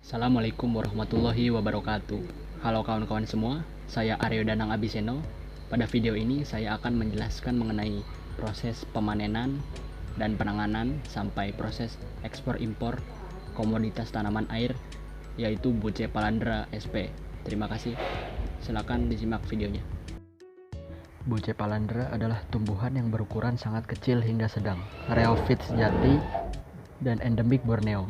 Assalamualaikum warahmatullahi wabarakatuh. Halo kawan-kawan semua, saya Aryo Danang Abiseno. Pada video ini saya akan menjelaskan mengenai proses pemanenan dan penanganan sampai proses ekspor impor komoditas tanaman air, yaitu Buce Palandra SP. Terima kasih. Silakan disimak videonya. Buce Palandra adalah tumbuhan yang berukuran sangat kecil hingga sedang, Rheophytes jati, dan endemik Borneo.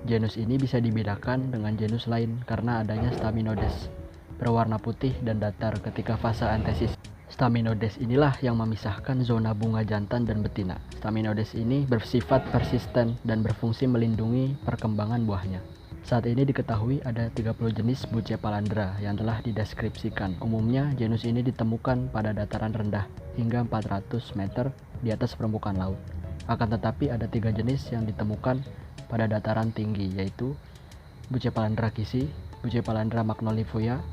Genus ini bisa dibedakan dengan genus lain karena adanya Staminodes, berwarna putih dan datar ketika fase antesis. Staminodes inilah yang memisahkan zona bunga jantan dan betina. Staminodes ini bersifat persisten dan berfungsi melindungi perkembangan buahnya. Saat ini diketahui ada 30 jenis Buce Palandra yang telah dideskripsikan. Umumnya genus ini ditemukan pada dataran rendah hingga 400 meter di atas permukaan laut. Akan tetapi ada 3 jenis yang ditemukan pada dataran tinggi, yaitu Buce Palandra kisi, Buce Palandra magnolifolia,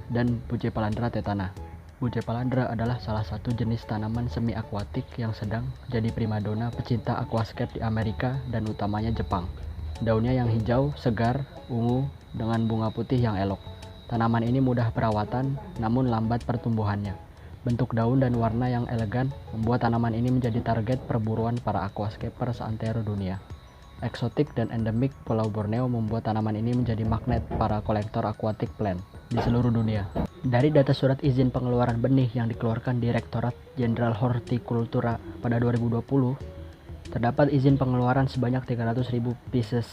dan Buce Palandra tetana. Buce Palandra adalah salah satu jenis tanaman semi akuatik yang sedang jadi primadona pecinta aquascape di Amerika dan utamanya Jepang. Daunnya yang hijau, segar, ungu, dengan bunga putih yang elok. Tanaman ini mudah perawatan, namun lambat pertumbuhannya. Bentuk daun dan warna yang elegan membuat tanaman ini menjadi target perburuan para aquascapers seantero dunia. Eksotik dan endemik Pulau Borneo membuat tanaman ini menjadi magnet para kolektor aquatic plant di seluruh dunia. Dari data surat izin pengeluaran benih yang dikeluarkan Direktorat Jenderal Hortikultura pada 2020, terdapat izin pengeluaran sebanyak 300.000 pieces.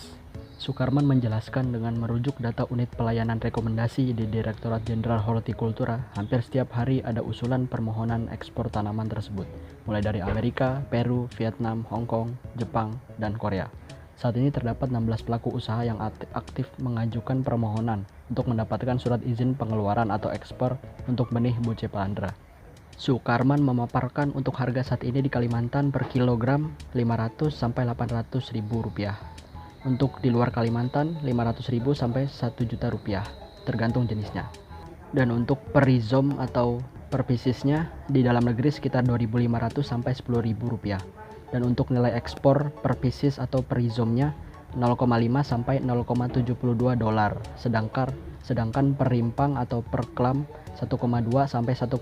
Sukarman menjelaskan dengan merujuk data unit pelayanan rekomendasi di Direktorat Jenderal Hortikultura, hampir setiap hari ada usulan permohonan ekspor tanaman tersebut, mulai dari Amerika, Peru, Vietnam, Hong Kong, Jepang, dan Korea. Saat ini terdapat 16 pelaku usaha yang aktif mengajukan permohonan untuk mendapatkan surat izin pengeluaran atau ekspor untuk benih Buce Palandra. Sukarman memaparkan untuk harga saat ini di Kalimantan per kilogram 500 sampai 800 ribu rupiah. Untuk di luar Kalimantan 500 ribu sampai 1 juta rupiah, tergantung jenisnya. Dan untuk per rhizome atau per piecesnya di dalam negeri sekitar 2.500 sampai 10.000 rupiah. Dan untuk nilai ekspor per pieces atau per rhizome-nya 0,5 sampai 0,72 dolar, sedangkan per rimpang atau per klam 1,2 sampai 1,5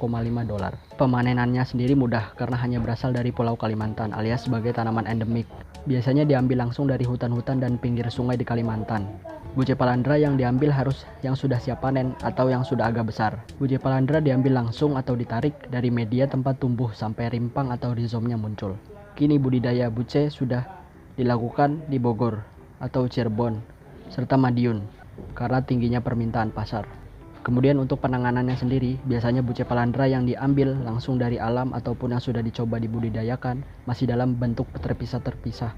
dolar. Pemanenannya sendiri mudah karena hanya berasal dari Pulau Kalimantan alias sebagai tanaman endemik. Biasanya diambil langsung dari hutan-hutan dan pinggir sungai di Kalimantan. Buce Palandra yang diambil harus yang sudah siap panen atau yang sudah agak besar. Buce Palandra diambil langsung atau ditarik dari media tempat tumbuh sampai rimpang atau rhizome-nya muncul. Kini budidaya buce sudah dilakukan di Bogor atau Cirebon serta Madiun karena tingginya permintaan pasar. Kemudian untuk penanganannya sendiri, biasanya Buce Palandra yang diambil langsung dari alam ataupun yang sudah dicoba dibudidayakan masih dalam bentuk terpisah-terpisah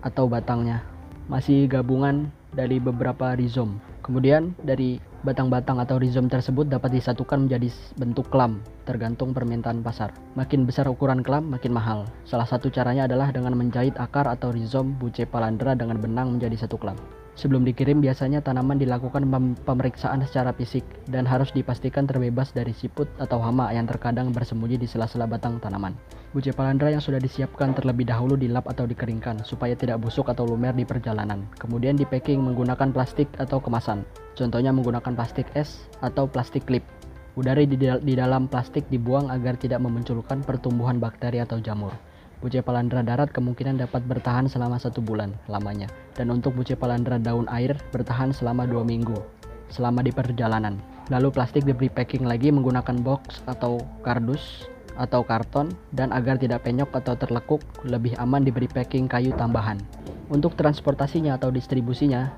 atau batangnya masih gabungan dari beberapa rhizome. Kemudian dari batang-batang atau rhizome tersebut dapat disatukan menjadi bentuk klam tergantung permintaan pasar. Makin besar ukuran klam makin mahal. Salah satu caranya adalah dengan menjahit akar atau rhizome Buce Palandra dengan benang menjadi satu klam. Sebelum dikirim biasanya tanaman dilakukan pemeriksaan secara fisik dan harus dipastikan terbebas dari siput atau hama yang terkadang bersembunyi di sela-sela batang tanaman. Buce Palandra yang sudah disiapkan terlebih dahulu dilap atau dikeringkan supaya tidak busuk atau lumer di perjalanan. Kemudian dipacking menggunakan plastik atau kemasan. Contohnya menggunakan plastik es atau plastik klip. Udara di dalam plastik dibuang agar tidak memunculkan pertumbuhan bakteri atau jamur. Buce Palandra darat kemungkinan dapat bertahan selama 1 bulan lamanya. Dan untuk Buce Palandra daun air bertahan selama 2 minggu selama di perjalanan. Lalu plastik diberi packing lagi menggunakan box atau kardus atau karton, dan agar tidak penyok atau terlekuk lebih aman diberi packing kayu tambahan. Untuk transportasinya atau distribusinya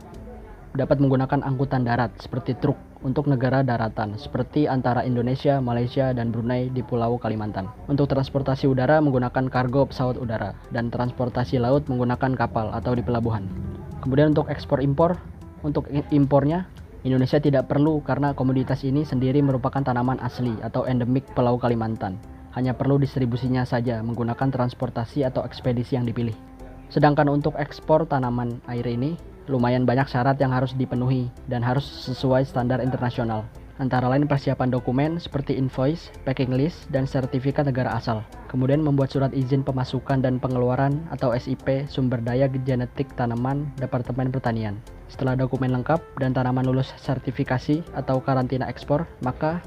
dapat menggunakan angkutan darat seperti truk untuk negara daratan seperti antara Indonesia, Malaysia, dan Brunei di Pulau Kalimantan. Untuk transportasi udara menggunakan kargo pesawat udara, dan transportasi laut menggunakan kapal atau di pelabuhan. Kemudian untuk ekspor impor, untuk impornya Indonesia tidak perlu karena komoditas ini sendiri merupakan tanaman asli atau endemik Pulau Kalimantan. Hanya perlu distribusinya saja menggunakan transportasi atau ekspedisi yang dipilih. Sedangkan untuk ekspor tanaman air ini lumayan banyak syarat yang harus dipenuhi dan harus sesuai standar internasional. Antara lain persiapan dokumen seperti invoice, packing list, dan sertifikat negara asal. Kemudian membuat surat izin pemasukan dan pengeluaran atau SIP sumber daya genetik tanaman Departemen Pertanian. Setelah dokumen lengkap dan tanaman lulus sertifikasi atau karantina ekspor, maka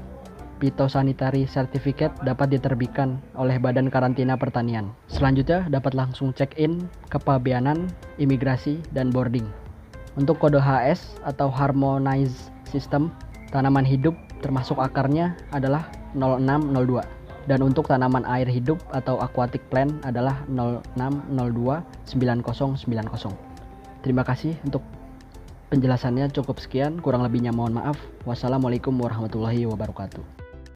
Phytosanitary Certificate dapat diterbitkan oleh Badan Karantina Pertanian. Selanjutnya dapat langsung check-in, kepabeanan, imigrasi, dan boarding. Untuk kode HS atau Harmonized System, tanaman hidup termasuk akarnya adalah 0602. Dan untuk tanaman air hidup atau aquatic plant adalah 06029090. Terima kasih untuk penjelasannya, cukup sekian, kurang lebihnya mohon maaf. Wassalamualaikum warahmatullahi wabarakatuh.